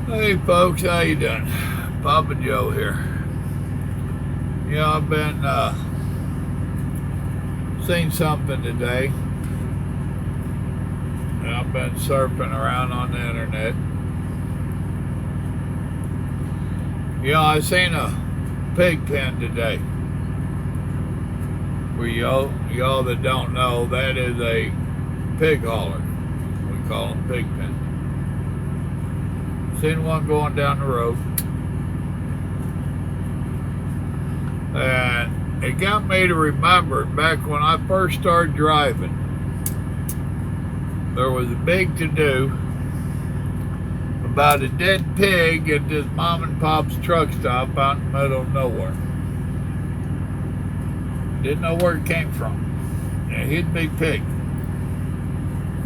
Hey folks, how you doing? Papa Joe here. I've been seen something today. I've been surfing around on the internet. I seen a pig pen today. For y'all that don't know, that is a pig hauler. We call them pig pens. Seen one going down the road. And it got me to remember back when I first started driving, there was a big to-do about a dead pig at this mom and pop's truck stop out in the middle of nowhere. Didn't know where it came from. And he'd be pig.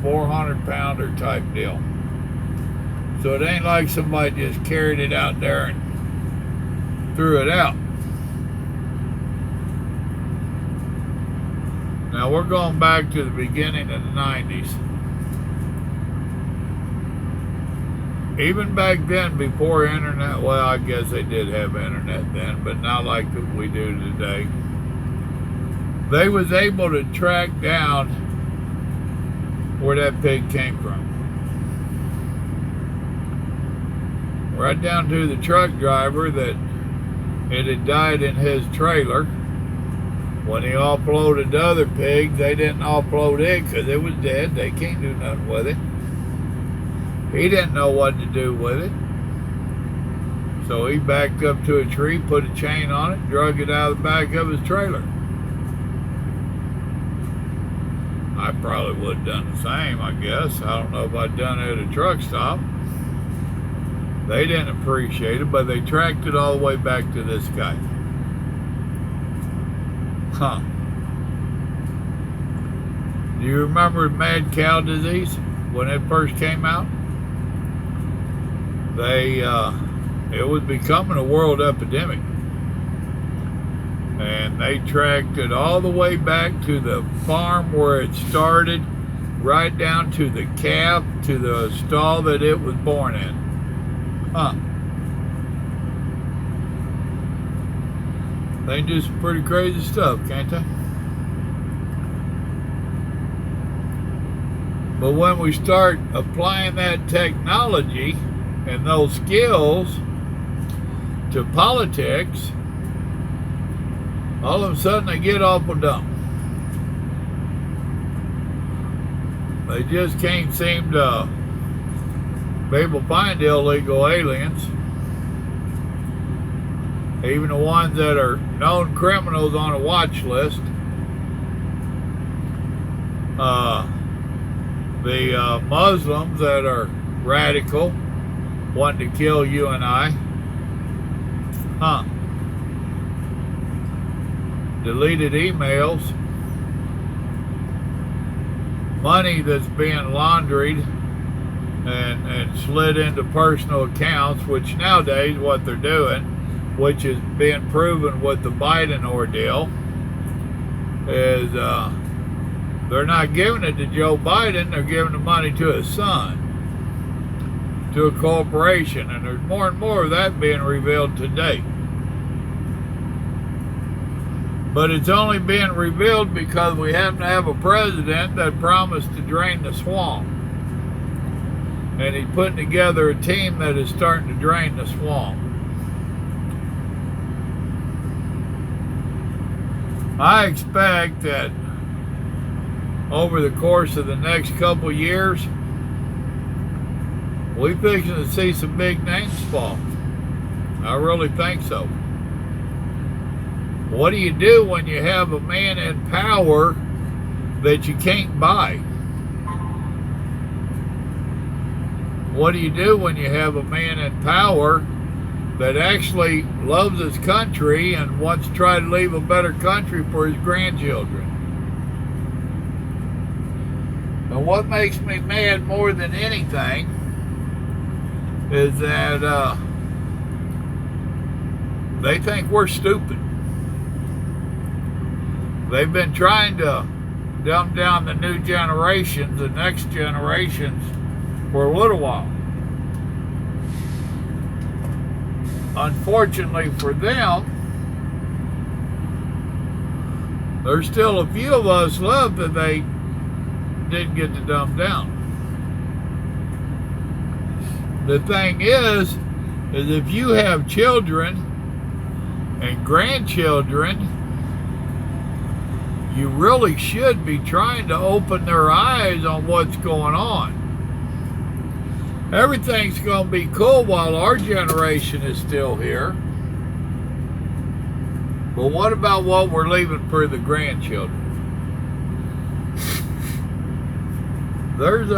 400-pounder type deal. So it ain't like somebody just carried it out there and threw it out. Now we're going back to the beginning of the 90s. Even back then, before internet, well, I guess they did have internet then, but not like we do today. They was able to track down where that pig came from. Right down to the truck driver that it had died in his trailer. When he offloaded the other pigs, they didn't offload it because it was dead. They can't do nothing with it. He didn't know what to do with it. So he backed up to a tree, put a chain on it, drug it out of the back of his trailer. I probably would have done the same, I guess. I don't know if I'd done it at a truck stop. They didn't appreciate it, but they tracked it all the way back to this guy. Huh. Do you remember mad cow disease when it first came out? It was becoming a world epidemic. And they tracked it all the way back to the farm where it started, right down to the calf, to the stall that it was born in. Huh. They do some pretty crazy stuff, can't they? But when we start applying that technology and those skills to politics, all of a sudden they get awful dumb. They just can't seem to be able to find illegal aliens. Even the ones that are known criminals on a watch list. The Muslims that are radical, wanting to kill you and I. Huh. Deleted emails. Money that's being laundered and slid into personal accounts, which nowadays what they're doing, which is being proven with the Biden ordeal, is they're not giving it to Joe Biden, they're giving the money to his son, to a corporation, and there's more and more of that being revealed today. But it's only being revealed because we happen to have a president that promised to drain the swamp. And he's putting together a team that is starting to drain the swamp. I expect that over the course of the next couple years, we're fixing to see some big names fall. I really think so. What do you do when you have a man in power that you can't buy? What do you do when you have a man in power that actually loves his country and wants to try to leave a better country for his grandchildren? And what makes me mad more than anything is that they think we're stupid. They've been trying to dumb down the new generations, the next generations, for a little while. unfortunately for them, there's still a few of us left that they didn't get to dumb down. The thing is if you have children and grandchildren, you really should be trying to open their eyes on what's going on. Everything's going to be cool while our generation is still here. But what about what we're leaving for the grandchildren? There's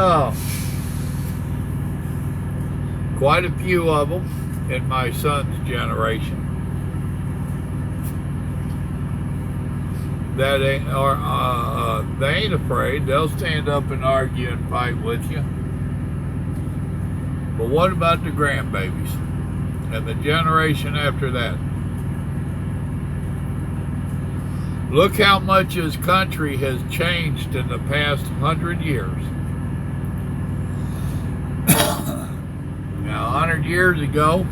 quite a few of them in my son's generation that they ain't afraid. They'll stand up and argue and fight with you. But what about the grandbabies and the generation after that? Look how much this country has changed in the past 100 years. Now, 100 years ago,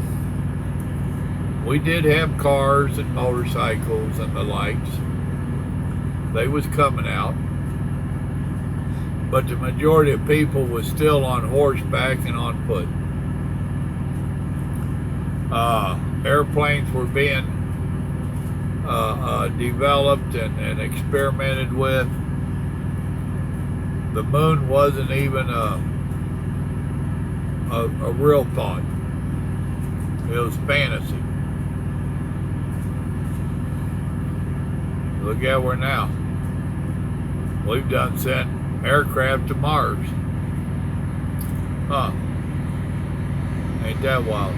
we did have cars and motorcycles and the likes. They was coming out. But the majority of people was still on horseback and on foot. Airplanes were being developed and experimented with. The moon wasn't even a real thought. It was fantasy. Look at where now. We've done sent aircraft to Mars. Huh. Ain't that wild?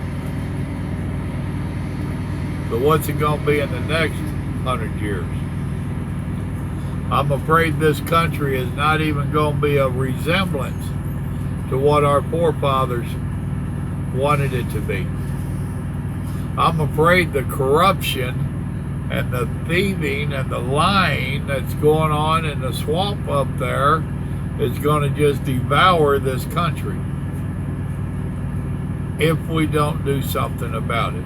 So what's it going to be in the next 100 years? I'm afraid this country is not even going to be a resemblance to what our forefathers wanted it to be. I'm afraid the corruption and the thieving and the lying that's going on in the swamp up there is going to just devour this country if we don't do something about it.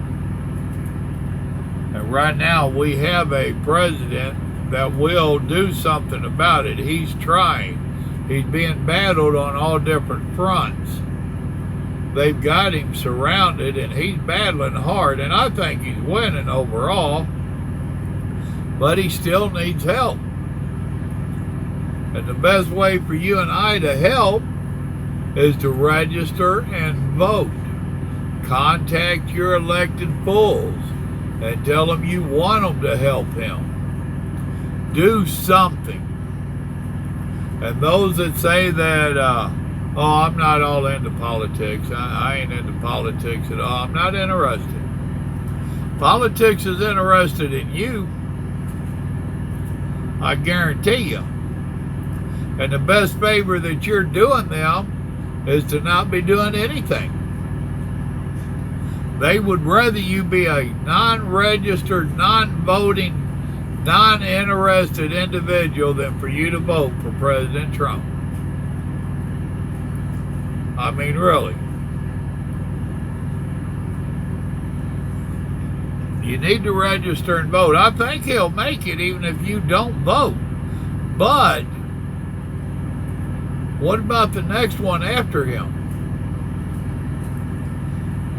And right now we have a president that will do something about it. He's trying. He's being battled on all different fronts. They've got him surrounded and he's battling hard, and I think he's winning overall, but he still needs help. And the best way for you and I to help is to register and vote. Contact your elected fools and tell them you want them to help him. Do something. And those that say that, I'm not all into politics. I ain't into politics at all. I'm not interested. Politics is interested in you. I guarantee you. And the best favor that you're doing them is to not be doing anything. They would rather you be a non-registered, non-voting, non-interested individual than for you to vote for President Trump. I mean, really. You need to register and vote. I think he'll make it even if you don't vote. But what about the next one after him?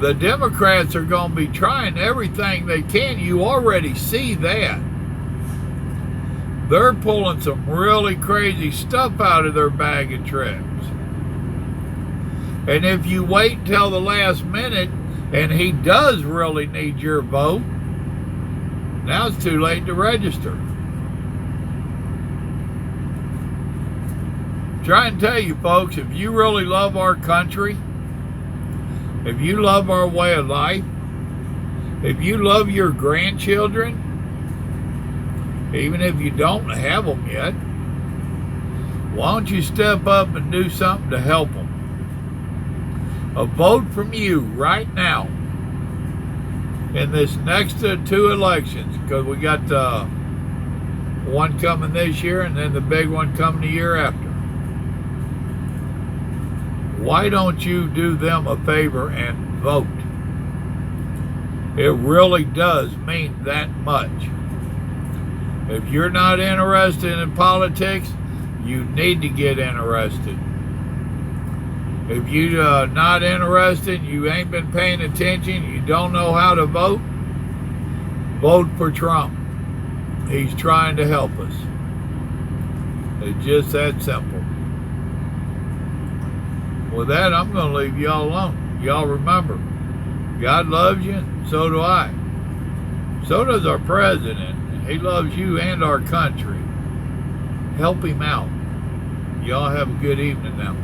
The Democrats are going to be trying everything they can. You already see that. They're pulling some really crazy stuff out of their bag of tricks. And if you wait until the last minute and he does really need your vote, now it's too late to register. Try and tell you folks, if you really love our country, if you love our way of life, if you love your grandchildren, even if you don't have them yet, why don't you step up and do something to help them? A vote from you right now in this next two elections, because we got one coming this year and then the big one coming the year after. Why don't you do them a favor and vote? It really does mean that much. If you're not interested in politics, you need to get interested. If you're not interested, you ain't been paying attention, you don't know how to vote, vote for Trump. He's trying to help us. It's just that simple. With that, I'm going to leave y'all alone. Y'all remember, God loves you, and so do I. So does our president. He loves you and our country. Help him out. Y'all have a good evening now.